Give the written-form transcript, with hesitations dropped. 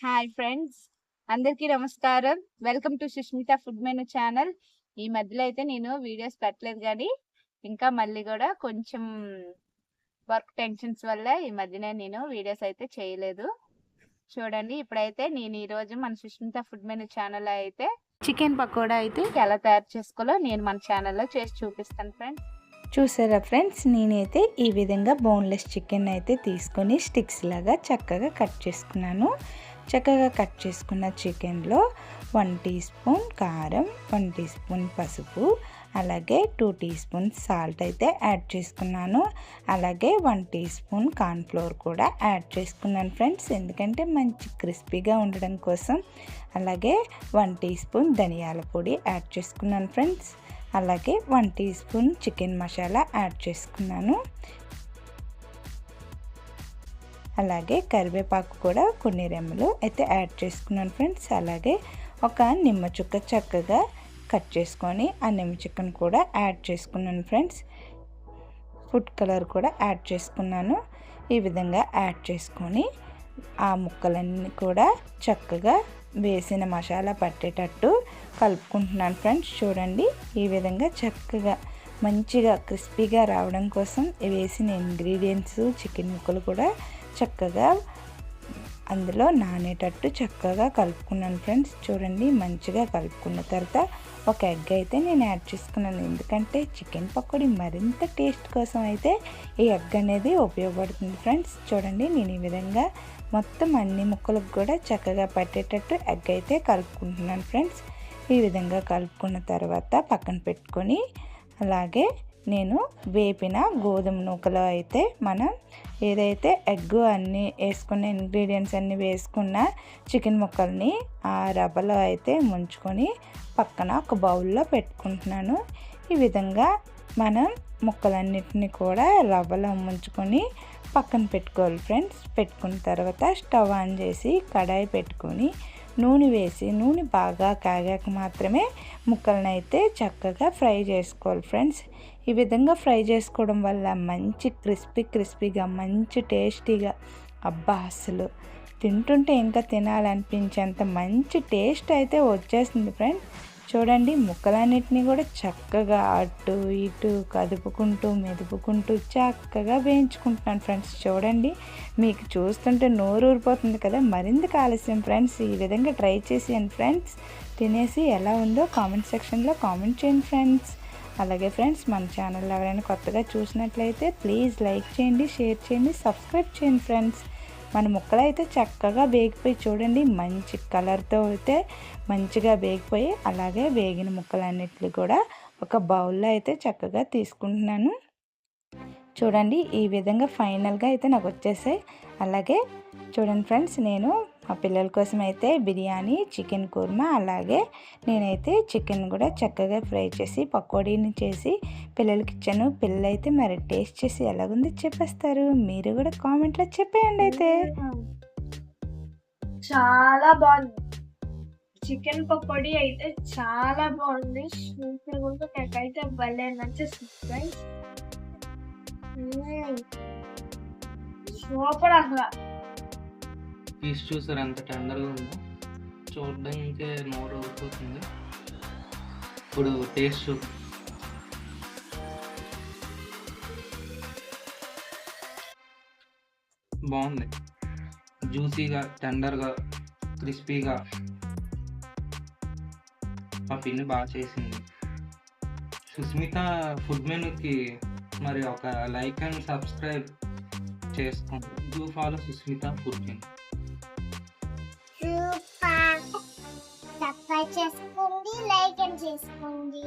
Hi friends, అందరికీ నమస్కారం. Welcome to Sushmita food menu channel. ఈ మధ్యలో అయితే నేను వీడియోస్ పెట్టలేదు కానీ ఇంకా మళ్ళీ కూడా కొంచెం వర్క్ టెన్షన్స్ వల్ల ఈ మధ్యనే నేను వీడియోస్ అయితే చేయలేదు. చూడండి, ఇప్పుడైతే నేను ఈరోజు మన సుష్మిత ఫుడ్ మెనూ ఛానల్ అయితే చికెన్ పకోడా అయితే ఎలా తయారు చేసుకోవాలో నేను మన ఛానల్లో చేసి చూపిస్తాను ఫ్రెండ్స్. చూసారా ఫ్రెండ్స్, నేనైతే ఈ విధంగా బోన్లెస్ చికెన్ అయితే తీసుకొని స్టిక్స్ లాగా చక్కగా కట్ చేసుకున్నాను. చక్కగా కట్ చేసుకున్న చికెన్లో 1 టీ స్పూన్ కారం, 1 టీ స్పూన్ పసుపు, అలాగే 2 టీ స్పూన్ సాల్ట్ అయితే యాడ్ చేసుకున్నాను. అలాగే 1 టీ స్పూన్ కార్న్ఫ్లోర్ కూడా యాడ్ చేసుకున్నాను ఫ్రెండ్స్, ఎందుకంటే మంచి క్రిస్పీగా ఉండడం కోసం. అలాగే 1 టీ స్పూన్ ధనియాల పొడి యాడ్ చేసుకున్నాను ఫ్రెండ్స్. అలాగే 1 teaspoon chicken masala add చేసుకున్నాను. అలాగే కరివేపాకు కూడా కొన్ని రెమ్మలు అయితే యాడ్ చేసుకున్నాను ఫ్రెండ్స్. అలాగే ఒక నిమ్మ చుక్క చక్కగా కట్ చేసుకొని ఆ నిమ్మ చుక్కను కూడా యాడ్ చేసుకున్నాను ఫ్రెండ్స్. ఫుడ్ కలర్ కూడా యాడ్ చేసుకున్నాను. ఈ విధంగా యాడ్ చేసుకొని ఆ ముక్కలన్నీ కూడా చక్కగా వేసిన మసాలా పట్టేటట్టు కలుపుకుంటున్నాను ఫ్రెండ్స్. చూడండి, ఈ విధంగా చక్కగా మంచిగా క్రిస్పీగా రావడం కోసం వేసిన ఇంగ్రీడియంట్స్ చికెన్ ముక్కలు కూడా చక్కగా అందులో నానేటట్టు చక్కగా కలుపుకున్నాను ఫ్రెండ్స్. చూడండి, మంచిగా కలుపుకున్న తర్వాత ఒక ఎగ్ అయితే నేను యాడ్ చేసుకున్నాను, ఎందుకంటే చికెన్ పకోడీ మరింత టేస్ట్ కోసం అయితే ఈ ఎగ్ అనేది ఉపయోగపడుతుంది ఫ్రెండ్స్. చూడండి, నేను ఈ విధంగా మొత్తం అన్ని ముక్కలకు కూడా చక్కగా పట్టేటట్టు ఎగ్ అయితే కలుపుకుంటున్నాను ఫ్రెండ్స్. ఈ విధంగా కలుపుకున్న తర్వాత పక్కన పెట్టుకొని, అలాగే నేను వేపిన గోధుమ నూకలో అయితే మనం ఏదైతే ఎగ్ అన్నీ వేసుకున్న ఇంగ్రీడియంట్స్ అన్నీ వేసుకున్న చికెన్ ముక్కల్ని ఆ రవ్వలో అయితే ముంచుకొని పక్కన ఒక బౌల్లో పెట్టుకుంటున్నాను. ఈ విధంగా మనం ముక్కలన్నిటిని కూడా రవ్వలో ముంచుకొని పక్కన పెట్టుకోవాలి ఫ్రెండ్స్. పెట్టుకున్న తర్వాత స్టవ్ ఆన్ చేసి కడాయి పెట్టుకొని నూనె వేసి, నూనె బాగా కాగాక మాత్రమే ముక్కలను అయితే చక్కగా ఫ్రై చేసుకోవాలి ఫ్రెండ్స్. ఈ విధంగా ఫ్రై చేసుకోవడం వల్ల మంచి క్రిస్పీగా మంచి టేస్టీగా, అబ్బా అసలు తింటుంటే ఇంకా తినాలనిపించేంత మంచి టేస్ట్ అయితే వచ్చేస్తుంది ఫ్రెండ్స్. చూడండి, ముక్కలన్నిటిని కూడా చక్కగా అటు ఇటు కదుపుకుంటూ మెదుపుకుంటూ చక్కగా వేయించుకుంటున్నాను ఫ్రెండ్స్. చూడండి, మీకు చూస్తుంటే నోరు ఊరిపోతుంది కదా, మరింత ఆలస్యం ఫ్రెండ్స్. ఈ విధంగా ట్రై చేసేయండి ఫ్రెండ్స్. తినేసి ఎలా ఉందో కామెంట్ సెక్షన్లో కామెంట్ చేయండి ఫ్రెండ్స్. అలాగే ఫ్రెండ్స్, మన ఛానల్ ఎవరైనా కొత్తగా చూసినట్లయితే ప్లీజ్ లైక్ చేయండి, షేర్ చేయండి, సబ్స్క్రైబ్ చేయండి ఫ్రెండ్స్. మన ముక్కలు అయితే చక్కగా వేగిపోయి చూడండి, మంచి కలర్తో అయితే మంచిగా వేగిపోయి, అలాగే వేగిన ముక్కలన్నిటిని కూడా ఒక బౌల్లో అయితే చక్కగా తీసుకుంటున్నాను. చూడండి, ఈ విధంగా ఫైనల్గా అయితే నాకు వచ్చేసాయి. అలాగే చూడండి ఫ్రెండ్స్, నేను మా పిల్లల కోసం అయితే బిర్యానీ, చికెన్ కుర్మా, అలాగే నేనైతే చికెన్ కూడా చక్కగా ఫ్రై చేసి పకోడీని చేసి పిల్లలకి ఇచ్చాను. పిల్లలు అయితే మరి టేస్ట్ చేసి ఎలాగుంది చెప్పేస్తారు. మీరు కూడా కామెంట్లో చెప్పేయండి. అయితే చాలా బాగుంది. చికెన్ పకోడీ అయితే చాలా బాగుంది. సూపర్ గా నాకైతే భలే నచ్చేస్తుంది ఫ్రెండ్స్. సూపర్ అసలు. పీస్ చూసారు ఎంత టెండర్గా ఉందో, చూడడానికే నోరు ఊరిపోతుంది. ఇప్పుడు టేస్ట్ బాగుంది, జ్యూసీగా, టెండర్గా, క్రిస్పీగా. మా పిన్ని బాగా చేసింది. సుస్మిత ఫుడ్ మెనూకి మరి ఒక లైక్ అండ్ సబ్స్క్రైబ్ చేసుకోండి. Do follow Susmita food menu. Subscribe చేసుకోండి, లైక్ అండ్ చేసుకోండి.